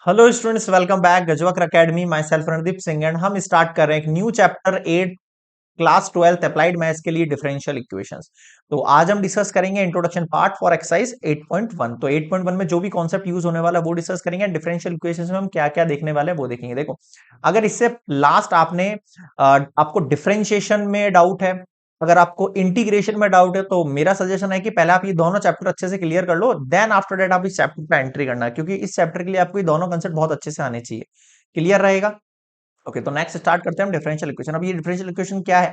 Hello students, welcome back गजवक्र academy. Myself Randeep Singh and हम start कर रहे हैं एक new chapter 8 class 12 applied maths के लिए डिफरेंशियल इक्वेशंस। तो आज हम डिस्कस करेंगे इंट्रोडक्शन पार्ट फॉर एक्सरसाइज 8.1। तो 8.1 में जो भी कॉन्सेप्ट यूज होने वाला है वो डिस्कस करेंगे। डिफरेंशियल इक्वेशंस में हम क्या क्या देखने वाले हैं वो देखेंगे। देखो, अगर इससे लास्ट आपको डिफरेंशिएशन में डाउट है, अगर आपको इंटीग्रेशन में डाउट है, तो मेरा सजेशन है कि पहले आप ये दोनों चैप्टर अच्छे से क्लियर कर लो, देन आफ्टर दैट आप इस चैप्टर पे एंट्री करना है, क्योंकि इस चैप्टर के लिए आपको ये दोनों कंसेप्ट बहुत अच्छे से आने चाहिए। क्लियर रहेगा? ओके, तो नेक्स्ट स्टार्ट करते हैं हम डिफरेंशियल इक्वेशन। अब ये डिफरेंशियल इक्वेशन क्या है,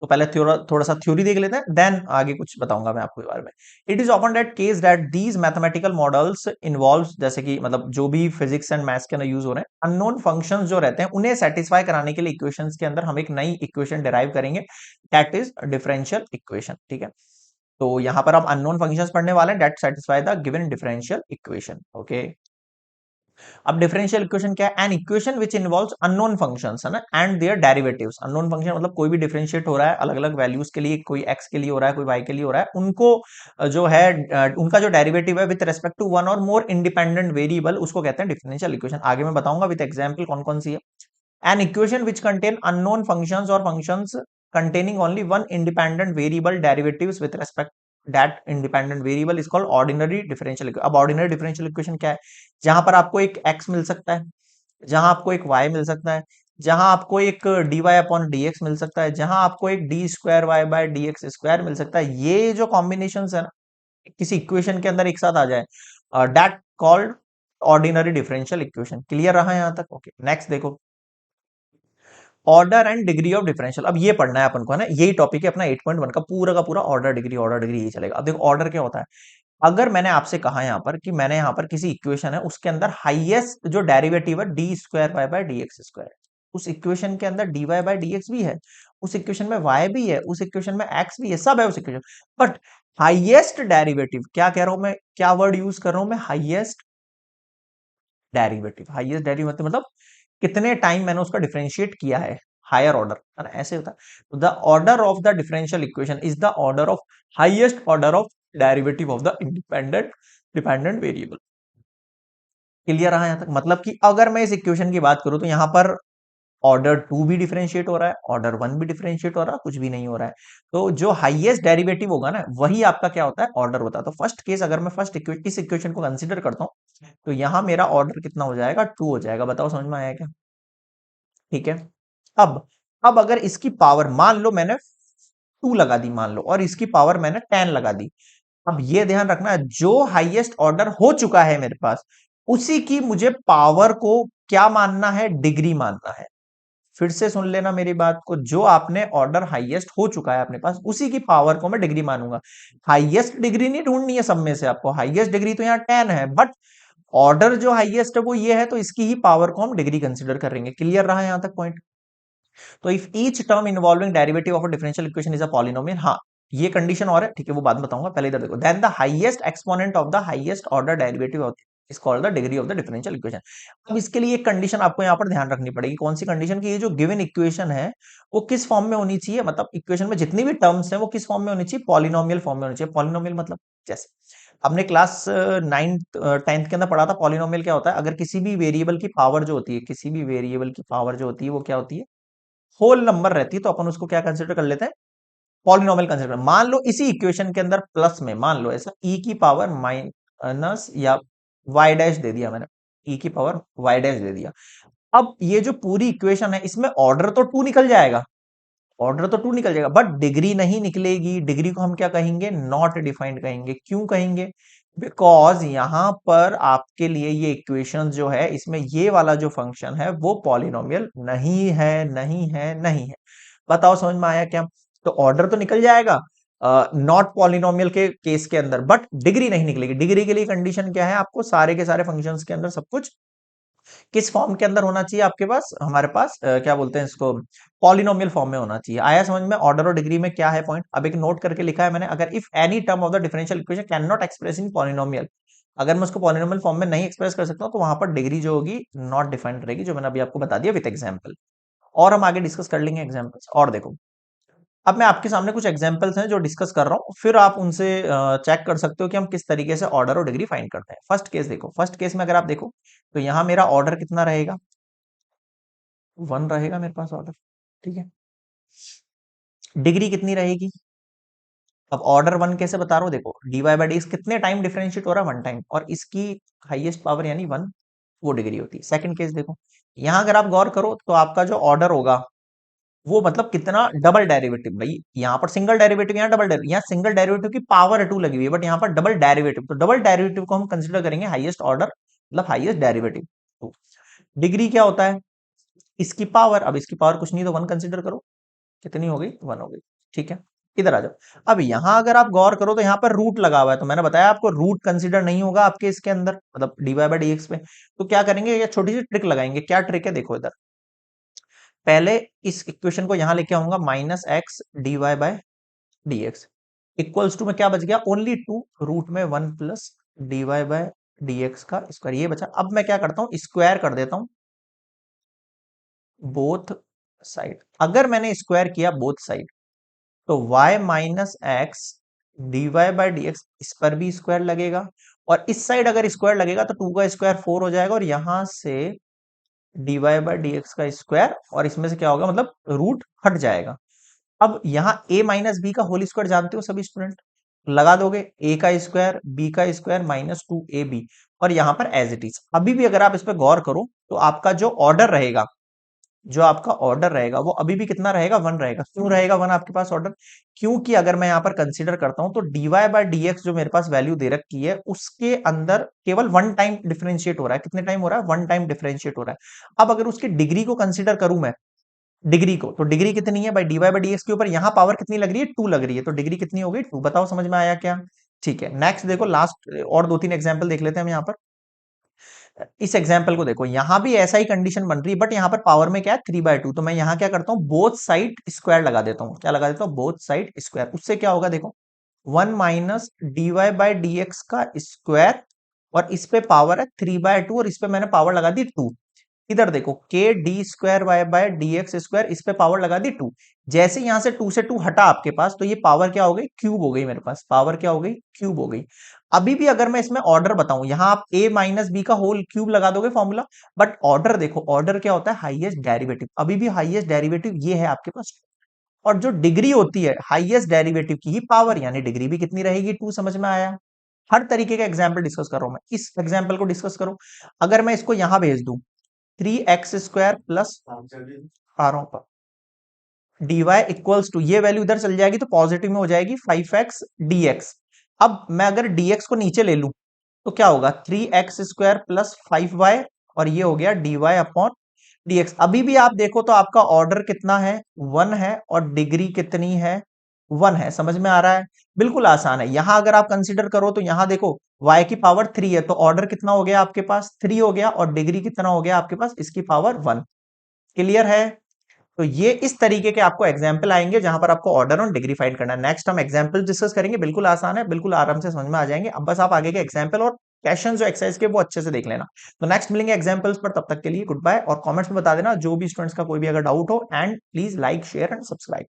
तो पहले थोड़ा सा थ्योरी देख लेते हैं, देन आगे कुछ बताऊंगा मैं आपको इस बारे में। It is often that case that these mathematical models involves, जैसे कि मतलब जो भी फिजिक्स एंड मैथ्स के अंदर यूज हो रहे हैं, अननोन फंक्शंस जो रहते हैं उन्हें सेटिस्फाई कराने के लिए इक्वेशंस के अंदर हम एक नई इक्वेशन डिराइव करेंगे, दैट इज डिफरेंशियल इक्वेशन। ठीक है, तो यहां पर हम अननोन फंक्शंस पढ़ने वाले हैं that satisfy the given differential equation. Okay, अब डिफरेंशियल इक्वेशन क्या है? An equation which involves unknown functions, है ना, and their derivatives. Unknown function मतलब कोई भी डिफरेंशिएट हो रहा है अलग अलग वैल्यूज के लिए, कोई एक्स के लिए हो रहा है, कोई वाई के लिए हो रहा है, उनको जो है उनका जो डेरिवेटिव है विद रेस्पेक्ट टू वन और मोर इंडिपेंडेंट वेरिएबल, उसको कहते हैं डिफरेंशियल इक्वेशन। आगे मैं बताऊंगा विद एग्जांपल कौन कौन सी है। An equation which contain unknown functions और functions containing only one independent variable derivatives with respect that independent variable is called ordinary differential equation। अब ordinary differential equation क्या है? जहां पर आपको एक x मिल सकता है, जहां आपको एक y मिल सकता है, जहां आपको एक dy अपॉन dx मिल सकता है, जहां आपको एक D square Y by D x square मिल सकता है। ये जो कॉम्बिनेशन है ना, किसी इक्वेशन के अंदर एक साथ आ जाए, that called ordinary differential equation. Clear रहा यहां तक? ओके, नेक्स्ट देखो, order and degree of differential. अब ये पढ़ना है अपन को, है ना, यही टॉपिक है अपना 8.1 का पूरा ऑर्डर डिग्री यही चलेगा। अब देखो, ऑर्डर क्या होता है? अगर मैंने आपसे कहा यहाँ पर कि मैंने यहाँ पर किसी इक्वेशन है उसके अंदर हाईएस्ट जो डेरिवेटिव है D square Y by D x square, उस इक्वेशन के अंदर D Y by D X भी है, उस इक्वेशन में वाई भी है, उस इक्वेशन में एक्स भी है, सब है उस इक्वेशन। बट हाईएस्ट डेरिवेटिव, क्या कह रहा हूं मैं, क्या वर्ड यूज कर रहा हूं मैं? Highest derivative. हाईएस्ट डेरिवेटिव मतलब कितने टाइम मैंने उसका डिफरेंशिएट किया है, हायर ऑर्डर, है ना, ऐसे होता है। तो the order of the differential equation is the order of highest order of derivative of the independent dependent variable. Clear रहा यहां तक? मतलब कि अगर मैं इस इक्वेशन की बात करूं तो यहां पर ऑर्डर टू भी डिफरेंशिएट हो रहा है, ऑर्डर वन भी डिफरेंशिएट हो रहा है, कुछ भी नहीं हो रहा है। तो जो हाईएस्ट डेरिवेटिव होगा ना, वही आपका क्या होता है? ऑर्डर होता है। तो फर्स्ट केस, अगर मैं इस इक्वेशन को कंसीडर करता हूं, तो यहां मेरा ऑर्डर कितना हो जाएगा? टू हो जाएगा। बताओ समझ में आया क्या? ठीक है, अब अब अगर इसकी पावर मान लो मैंने टू लगा दी, मान लो, और इसकी पावर मैंने 10 लगा दी। अब ये ध्यान रखना है, जो हाईएस्ट ऑर्डर हो चुका है मेरे पास, उसी की मुझे पावर को क्या मानना है? डिग्री मानना है। फिर से सुन लेना मेरी बात को, जो आपने ऑर्डर हाईएस्ट हो चुका है अपने पास, उसी की पावर को मैं डिग्री मानूंगा। हाईएस्ट डिग्री नहीं ढूंढनी है सब में से आपको, हाईएस्ट डिग्री तो यहाँ 10 है, बट ऑर्डर जो हाईएस्ट है वो ये है, तो इसकी ही पावर को हम डिग्री कंसिडर करेंगे। क्लियर रहा यहां तक पॉइंट? तो if each term involving derivative of a differential equation is a polynomial, हाँ, ये कंडीशन और है, ठीक है, वो बाद में बताऊंगा, पहले इधर देखो, then the highest exponent of the highest order derivative of is called the degree of the differential equation. अब इसके लिए एक कंडीशन आपको यहाँ पर ध्यान रखनी पड़ेगी। कौन सी कंडीशन? की ये जो गिवन इक्वेशन है वो किस फॉर्म में होनी चाहिए, मतलब इक्वेशन में जितनी भी टर्म्स है वो किस फॉर्म में होनी चाहिए? पॉलिनोमियल फॉर्म में होनी चाहिए। पॉलिनोमियल मतलब जैसे हमने क्लास 9th 10th के अंदर पढ़ा था, पॉलिनोमियल क्या होता है? अगर किसी भी वेरिएबल की पावर जो होती है, किसी भी वेरिएबल की पावर जो होती है वो क्या होती है? होल नंबर रहती है, तो अपन उसको क्या कंसिडर कर लेते हैं? Polynomial consider. मान लो इसी इक्वेशन के अंदर प्लस में, मान लो ऐसा, ई की पावर माइनस या वाई डैश दे दिया मैंने, ई की पावर वाई डैश दे दिया। अब ये जो पूरी इक्वेशन है, इसमें ऑर्डर तो टू निकल जाएगा, ऑर्डर तो टू निकल जाएगा, बट डिग्री नहीं निकलेगी। डिग्री को हम क्या कहेंगे? नॉट डिफाइंड कहेंगे। क्यों कहेंगे? बिकॉज यहां पर आपके लिए ये इक्वेशन जो है, इसमें ये वाला जो फंक्शन है वो पॉलिनोमियल नहीं है, नहीं है, नहीं है। बताओ समझ में आया क्या? तो ऑर्डर तो निकल जाएगा नॉट पॉलिनोमियल के केस के अंदर, बट डिग्री नहीं निकलेगी। डिग्री के लिए कंडीशन क्या है? आपको सारे के सारे फंक्शंस के अंदर सब कुछ किस फॉर्म के अंदर होना चाहिए आपके पास? हमारे पास क्या बोलते हैं इसको? पॉलिनोमियल फॉर्म में होना चाहिए। आया समझ में? ऑर्डर और डिग्री में क्या है पॉइंट? अब एक नोट करके लिखा है मैंने, अगर if any term of the differential equation can not express in polynomial, अगर मैं उसको पॉलिनोमियल फॉर्म में नहीं एक्सप्रेस कर सकता हूं, तो वहां पर डिग्री जो होगी नॉट डिफाइंड रहेगी, जो मैंने अभी आपको बता दिया विद एग्जाम्पल। और हम आगे डिस्कस कर लेंगे एग्जाम्पल्स। और देखो, अब मैं आपके सामने कुछ एग्जांपल्स हैं जो डिस्कस कर रहा हूं, फिर आप उनसे चेक कर सकते हो कि हम किस तरीके से ऑर्डर और डिग्री फाइंड करते हैं। फर्स्ट केस देखो, फर्स्ट केस में अगर आप देखो, तो यहां मेरा ऑर्डर कितना रहेगा, 1 रहेगा मेरे पास ऑर्डर। ठीक है, डिग्री कितनी रहेगी, अब ऑर्डर 1 कैसे बता रहा हूं, देखो dy बाई डी कितने टाइम डिफरेंशिएट हो रहा है, 1 टाइम, और इसकी हाईएस्ट पावर यानी 1 वो डिग्री होती है। सेकंड केस देखो, यहां अगर आप गौर करो तो आपका जो ऑर्डर होगा वो मतलब कितना डबल डेरिवेटिव, भाई यहाँ पर सिंगल डेरिवेटिव, यहाँ डबल डेरिवेटिव, यहाँ सिंगल डेरिवेटिव की पावर 2 लगी हुई है, बट यहाँ पर डबल डेरिवेटिव, तो डबल डेरिवेटिव को हम कंसिडर करेंगे हाईएस्ट ऑर्डर मतलब हाईएस्ट डेरिवेटिव। तो डिग्री क्या होता है, इसकी पावर, अब इसकी पावर कुछ नहीं तो 1 कंसिडर करो, कितनी हो गई, 1 हो गई। ठीक है, इधर आ जाओ। अब यहां अगर आप गौर करो तो यहाँ पर रूट लगा हुआ है, तो मैंने बताया आपको रूट कंसिडर नहीं होगा आपके इसके अंदर, मतलब डीवाई बाई डी एक्स पे। तो क्या करेंगे, ये छोटी सी ट्रिक लगाएंगे। क्या ट्रिक है, देखो इधर, पहले इस इक्वेशन को यहां लेके आऊंगा, minus x D Y by D X equals to में क्या बच गया, ओनली 2 रूट में 1 plus D Y by D x का स्क्वायर, ये बचा। अब मैं क्या करता हूं, स्क्वायर कर देता हूं बोथ साइड। अगर मैंने स्क्वायर किया बोथ साइड तो y minus x D y by d x, इस पर भी स्क्वायर लगेगा, और इस साइड अगर स्क्वायर लगेगा तो 2 का स्क्वायर 4 हो जाएगा, और यहां से d y by d x का स्क्वायर, और इसमें से क्या होगा, मतलब रूट हट जाएगा। अब यहाँ a माइनस बी का होल स्क्वायर जानते हो सभी स्टूडेंट, लगा दोगे, a का स्क्वायर b का स्क्वायर माइनस 2ab, और यहां पर एज इट इज। अभी भी अगर आप इस पर गौर करो तो आपका जो ऑर्डर रहेगा, जो आपका ऑर्डर रहेगा वो अभी भी कितना रहेगा, 1 रहेगा। क्यों रहेगा 1 आपके पास ऑर्डर, क्योंकि अगर मैं यहां पर कंसीडर करता हूं तो dy बाय dx जो मेरे पास वैल्यू दे रखी है उसके अंदर केवल 1 टाइम डिफरेंशिएट हो रहा है। कितने टाइम हो रहा है, 1 टाइम डिफरेंशिएट हो रहा है। अब अगर उसकी डिग्री को कंसीडर करूं मैं, डिग्री को, तो डिग्री कितनी है, बाई dy बाई dx के ऊपर यहां पावर कितनी लग रही है, 2 लग रही है, तो डिग्री कितनी हो गई, 2। बताओ समझ में आया क्या। ठीक है, नेक्स्ट देखो, लास्ट और 2-3 एग्जाम्पल देख लेते हैं हम यहाँ पर। इस एग्जाम्पल को देखो, यहां भी ऐसा ही कंडीशन बन रही है, बट यहां पर पावर में क्या है, 3/2। तो मैं यहां क्या करता हूं, बोथ साइड स्क्वायर लगा देता हूं। क्या लगा देता हूं, बोथ साइड स्क्वायर। उससे क्या होगा, देखो 1 minus d y by d x का स्क्वायर, और इस पे पावर है 3/2, और इस पे मैंने पावर लगा दी 2। इधर देखो के d square Y by D x square, इस पे पावर लगा दी 2। जैसे यहां से 2 से 2 हटा आपके पास, तो ये पावर क्या हो गई, क्यूब हो गई, मेरे पास पावर क्या हो गई, क्यूब हो गई। अभी भी अगर मैं इसमें ऑर्डर बताऊं, यहां आप a माइनस बी का होल क्यूब लगा दोगे फॉर्मूला, बट ऑर्डर देखो, ऑर्डर क्या होता है, हाईएस्ट डेरिवेटिव। अभी भी हाईएस्ट डेरिवेटिव ये है आपके पास, और जो डिग्री होती है हाईएस्ट डेरिवेटिव की ही पावर, यानी डिग्री भी कितनी रहेगी, 2। समझ में आया। हर तरीके का एग्जाम्पल डिस्कस कर रहा हूं मैं, इस एग्जाम्पल को डिस्कस करो। अगर मैं इसको यहां भेज दूं, 3x² प्लस आ रहा हूं dy इक्वल्स टू, ये वैल्यू इधर चल जाएगी तो पॉजिटिव में हो जाएगी 5x dx। अब मैं अगर dx को नीचे ले लूं तो क्या होगा, 3x² प्लस 5y, और ये हो गया dy अपॉन dx। अभी भी आप देखो तो आपका ऑर्डर कितना है, 1 है, और डिग्री कितनी है, 1 है। समझ में आ रहा है, बिल्कुल आसान है। यहां अगर आप कंसीडर करो तो यहां देखो y की पावर 3 है, तो ऑर्डर कितना हो गया आपके पास, 3 हो गया, और डिग्री कितना हो गया आपके पास, इसकी पावर 1। क्लियर है। तो ये इस तरीके के आपको एग्जाम्पल आएंगे जहां पर आपको ऑर्डर और डिग्री फाइंड करना है। नेक्स्ट हम एग्जाम्पल डिस्कस करेंगे, बिल्कुल आसान है, बिल्कुल आराम से समझ में आ जाएंगे। अब बस आप आगे के एग्जाम्पल और क्वेश्चन जो एक्सरसाइज के वो अच्छे से देख लेना। तो नेक्स्ट मिलेंगे एग्जाम्पल्स पर, तब तक के लिए गुड बाय, और कमेंट्स में बता देना जो भी स्टूडेंट्स का कोई भी अगर डाउट हो, and please like share and subscribe.